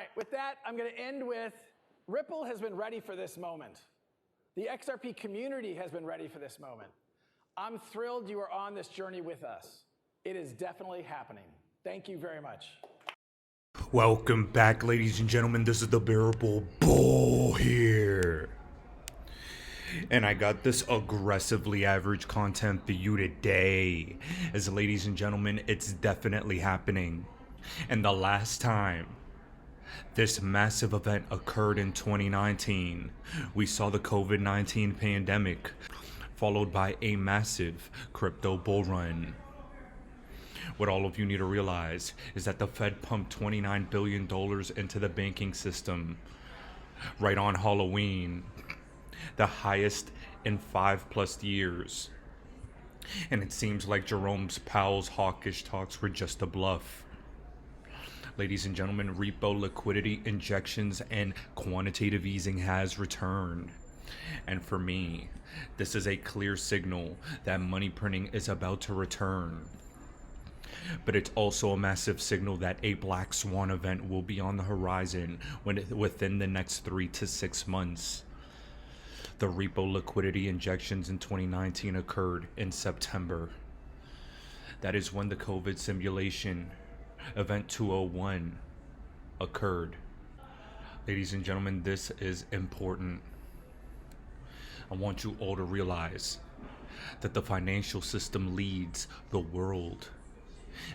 right, with that, I'm going to end with Ripple has been ready for this moment. The XRP community has been ready for this moment. I'm thrilled you are on this journey with us. It is definitely happening. Thank you very much. Welcome back, ladies and gentlemen. This is the Bearable Bull here. And I got this aggressively average content for you today. As ladies and gentlemen, it's definitely happening. And the last time this massive event occurred in 2019, we saw the COVID-19 pandemic, followed by a massive crypto bull run. What all of you need to realize is that the Fed pumped $29 billion into the banking system right on Halloween, the highest in 5+ years. And it seems like Jerome Powell's hawkish talks were just a bluff. Ladies and gentlemen, repo liquidity injections and quantitative easing has returned. And for me, this is a clear signal that money printing is about to return. But it's also a massive signal that a black swan event will be on the horizon within the next 3 to 6 months. The repo liquidity injections in 2019 occurred in September. That is when the COVID simulation, Event 201, occurred. Ladies and gentlemen, this is important. I want you all to realize that the financial system leads the world.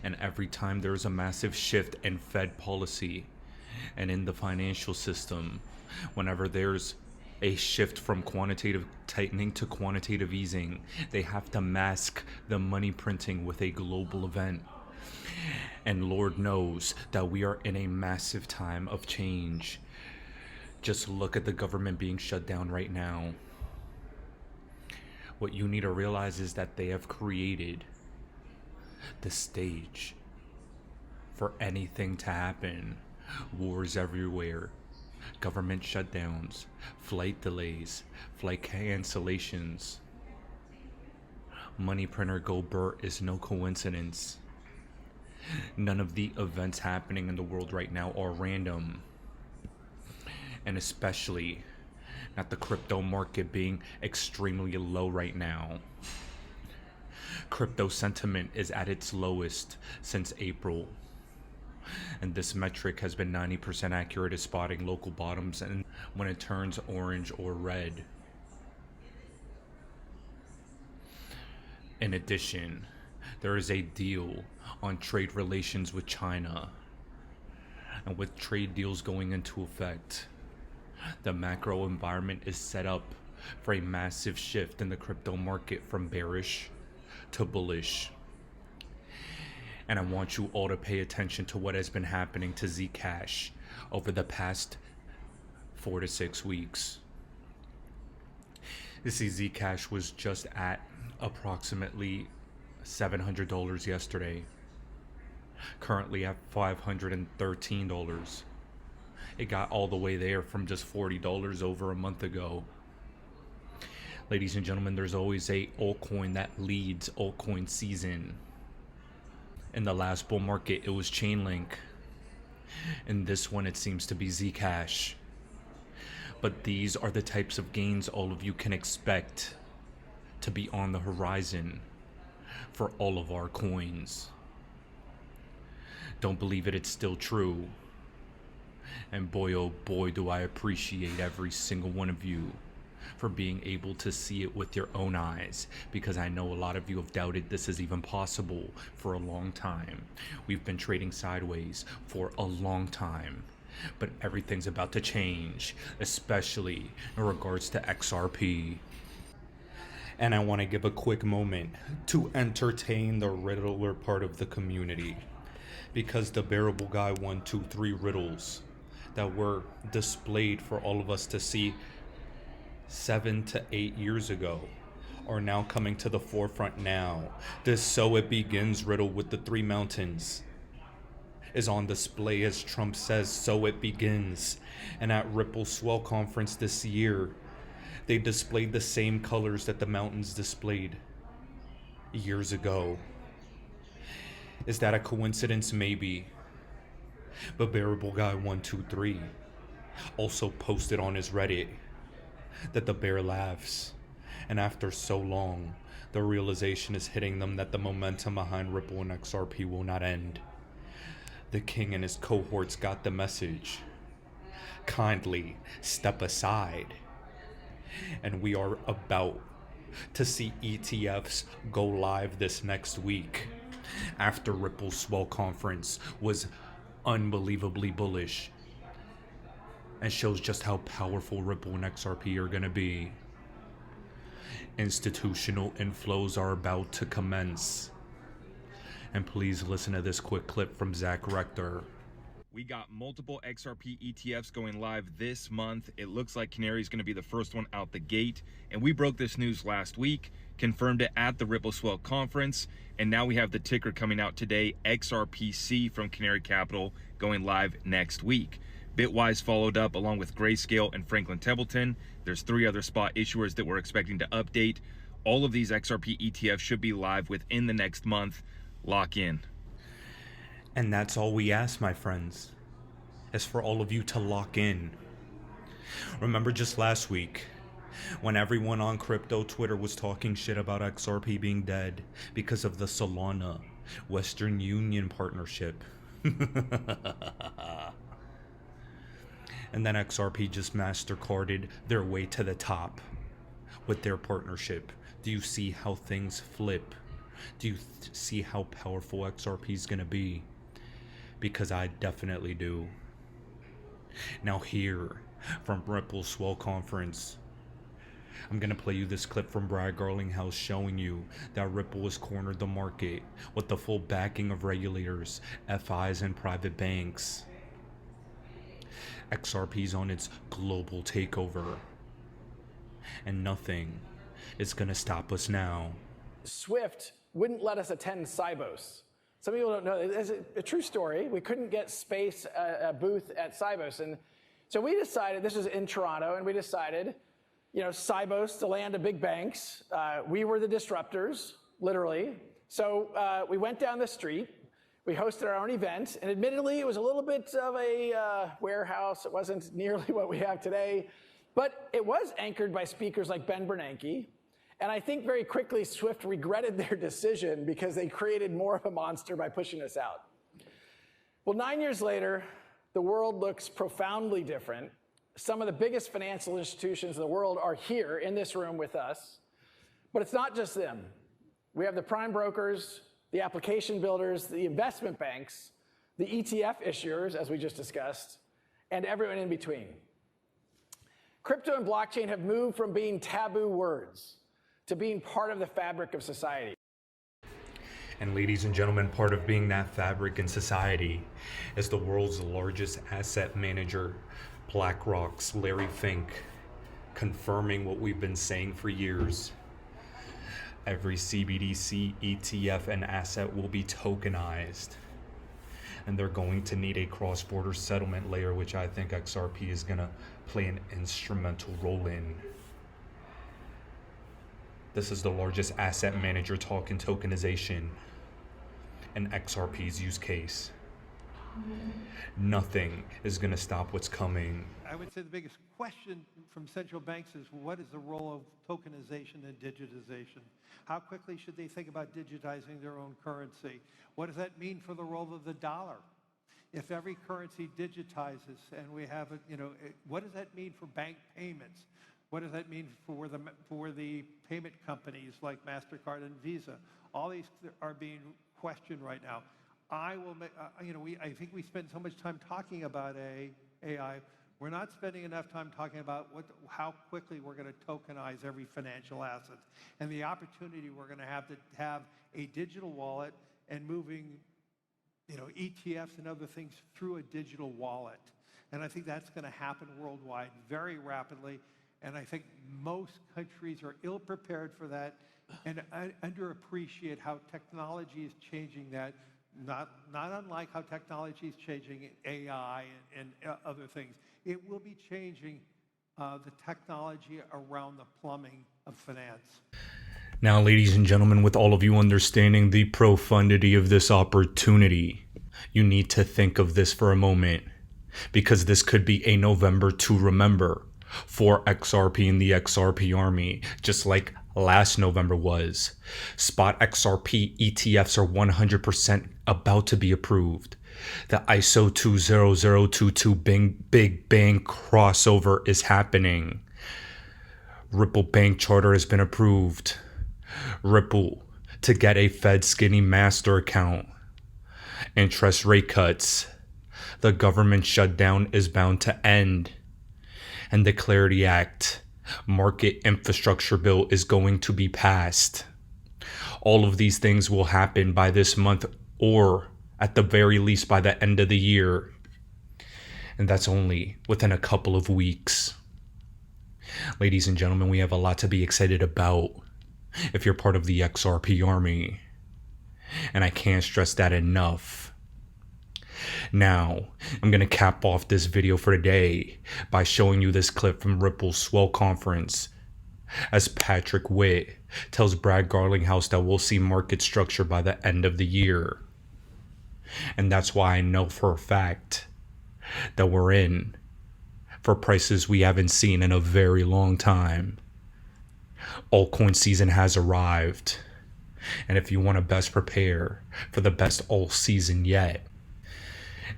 And every time there is a massive shift in Fed policy and in the financial system, whenever there's a shift from quantitative tightening to quantitative easing, they have to mask the money printing with a global event. And Lord knows that we are in a massive time of change. Just look at the government being shut down right now. What you need to realize is that they have created the stage for anything to happen. Wars everywhere, government shutdowns, flight delays, flight cancellations. Money printer go burr is no coincidence. None of the events happening in the world right now are random. And especially not the crypto market being extremely low right now. Crypto sentiment is at its lowest since April. And this metric has been 90% accurate at spotting local bottoms and when it turns orange or red. In addition, there is a deal on trade relations with China. And with trade deals going into effect, the macro environment is set up for a massive shift in the crypto market from bearish to bullish. And I want you all to pay attention to what has been happening to Zcash over the past 4 to 6 weeks. You see, Zcash was just at approximately $700 yesterday, currently at $513. It got all the way there from just $40 over a month ago. Ladies and gentlemen, there's always a altcoin that leads altcoin season. In the last bull market, it was Chainlink. In this one, it seems to be Zcash. But these are the types of gains all of you can expect to be on the horizon for all of our coins. Don't believe it, it's still true. And boy, oh boy, do I appreciate every single one of you for being able to see it with your own eyes, because I know a lot of you have doubted this is even possible for a long time. We've been trading sideways for a long time, but everything's about to change, especially in regards to XRP. And I want to give a quick moment to entertain the riddler part of the community, because the bearable guy 1, 2, 3 riddles that were displayed for all of us to see 7 to 8 years ago are now coming to the forefront now. This "so it begins" riddle with the 3 mountains is on display as Trump says "so it begins." And at Ripple Swell Conference this year, they displayed the same colors that the mountains displayed years ago. Is that a coincidence? Maybe. But Bearable Guy 123 also posted on his Reddit that the bear laughs, and after so long, the realization is hitting them that the momentum behind Ripple and XRP will not end. The king and his cohorts got the message. Kindly step aside. And we are about to see ETFs go live this next week after Ripple's swell conference was unbelievably bullish and shows just how powerful Ripple and XRP are going to be. Institutional inflows are about to commence. And please listen to this quick clip from Zach Rector. We got multiple XRP ETFs going live this month. It looks like Canary is going to be the first one out the gate. And we broke this news last week, confirmed it at the Ripple Swell conference. And now we have the ticker coming out today, XRPC from Canary Capital, going live next week. Bitwise followed up along with Grayscale and Franklin Templeton. There's 3 other spot issuers that we're expecting to update. All of these XRP ETFs should be live within the next month. Lock in. And that's all we ask, my friends, is for all of you to lock in. Remember just last week when everyone on crypto Twitter was talking shit about XRP being dead because of the Solana Western Union partnership. And then XRP just MasterCarded their way to the top with their partnership. Do you see how things flip? Do you see how powerful XRP is going to be? Because I definitely do. Now here, from Ripple Swell Conference, I'm going to play you this clip from Brad Garlinghouse showing you that Ripple has cornered the market with the full backing of regulators, FIs, and private banks. XRP's on its global takeover. And nothing is going to stop us now. Swift wouldn't let us attend Sibos. Some people don't know. It's a true story. We couldn't get space, a booth at Sibos. And so we decided, this was in Toronto, and we decided, Sibos, the land of big banks, we were the disruptors, literally. So we went down the street. We hosted our own event. And admittedly, it was a little bit of a warehouse. It wasn't nearly what we have today. But it was anchored by speakers like Ben Bernanke. And I think very quickly Swift regretted their decision because they created more of a monster by pushing us out. Well, 9 years later, the world looks profoundly different. Some of the biggest financial institutions in the world are here in this room with us. But it's not just them. We have the prime brokers, the application builders, the investment banks, the ETF issuers, as we just discussed, and everyone in between. Crypto and blockchain have moved from being taboo words to being part of the fabric of society. And ladies and gentlemen, part of being that fabric in society is the world's largest asset manager, BlackRock's Larry Fink, confirming what we've been saying for years. Every CBDC, ETF, and asset will be tokenized. And they're going to need a cross-border settlement layer, which I think XRP is going to play an instrumental role in. This is the largest asset manager talking tokenization and XRP's use case. Nothing is going to stop what's coming. I would say the biggest question from central banks is what is the role of tokenization and digitization? How quickly should they think about digitizing their own currency? What does that mean for the role of the dollar? If every currency digitizes and we have, what does that mean for bank payments? What does that mean for the payment companies like MasterCard and Visa? All these are being questioned right now. I think we spend so much time talking about AI. We're not spending enough time talking about how quickly we're going to tokenize every financial asset and the opportunity we're going to have a digital wallet and moving, ETFs and other things through a digital wallet. And I think that's going to happen worldwide very rapidly. And I think most countries are ill-prepared for that and underappreciate how technology is changing that, not unlike how technology is changing AI and other things. It will be changing the technology around the plumbing of finance. Now, ladies and gentlemen, with all of you understanding the profundity of this opportunity, you need to think of this for a moment, because this could be a November to remember for XRP and the XRP army, just like last November was. Spot XRP ETFs are 100% about to be approved. The ISO 20022 Big Bang crossover is happening. Ripple Bank Charter has been approved. Ripple to get a Fed Skinny Master account. Interest rate cuts. The government shutdown is bound to end. And the Clarity Act, Market Infrastructure Bill, is going to be passed. All of these things will happen by this month, or at the very least by the end of the year. And that's only within a couple of weeks. Ladies and gentlemen, we have a lot to be excited about if you're part of the XRP army. And I can't stress that enough. Now, I'm going to cap off this video for today by showing you this clip from Ripple's Swell Conference, as Patrick Witt tells Brad Garlinghouse that we'll see market structure by the end of the year. And that's why I know for a fact that we're in for prices we haven't seen in a very long time. Altcoin season has arrived. And if you want to best prepare for the best alt season yet,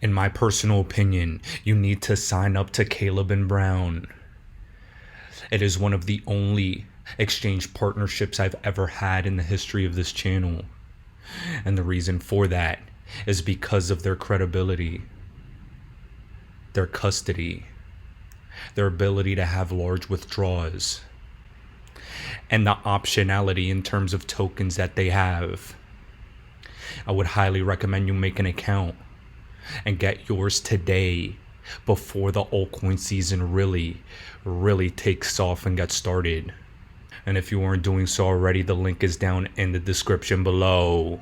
in my personal opinion, you need to sign up to Caleb and Brown. It is one of the only exchange partnerships I've ever had in the history of this channel. And the reason for that is because of their credibility, their custody, their ability to have large withdrawals, and the optionality in terms of tokens that they have. I would highly recommend you make an account and get yours today before the altcoin season really takes off and gets started. And if you weren't doing so already, the link is down in the description below.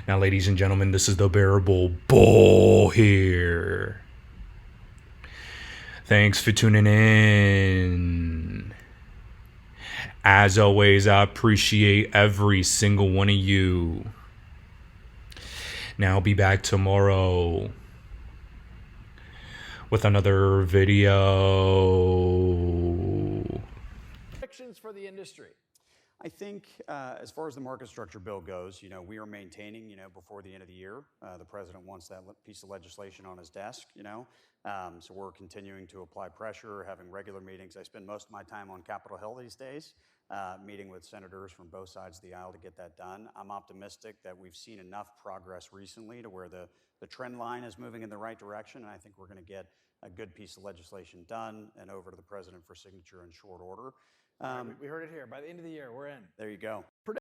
Now, ladies and gentlemen, this is the Bearable Bull here. Thanks for tuning in. As always, I appreciate every single one of you. Now I'll be back tomorrow with another video. Predictions for the industry. I think as far as the market structure bill goes, we are maintaining, before the end of the year, the president wants that piece of legislation on his desk, so we're continuing to apply pressure, having regular meetings. I spend most of my time on Capitol Hill these days, meeting with senators from both sides of the aisle to get that done. I'm optimistic that we've seen enough progress recently to where the trend line is moving in the right direction, and I think we're going to get a good piece of legislation done and over to the president for signature in short order. We heard it here. By the end of the year, we're in. There you go.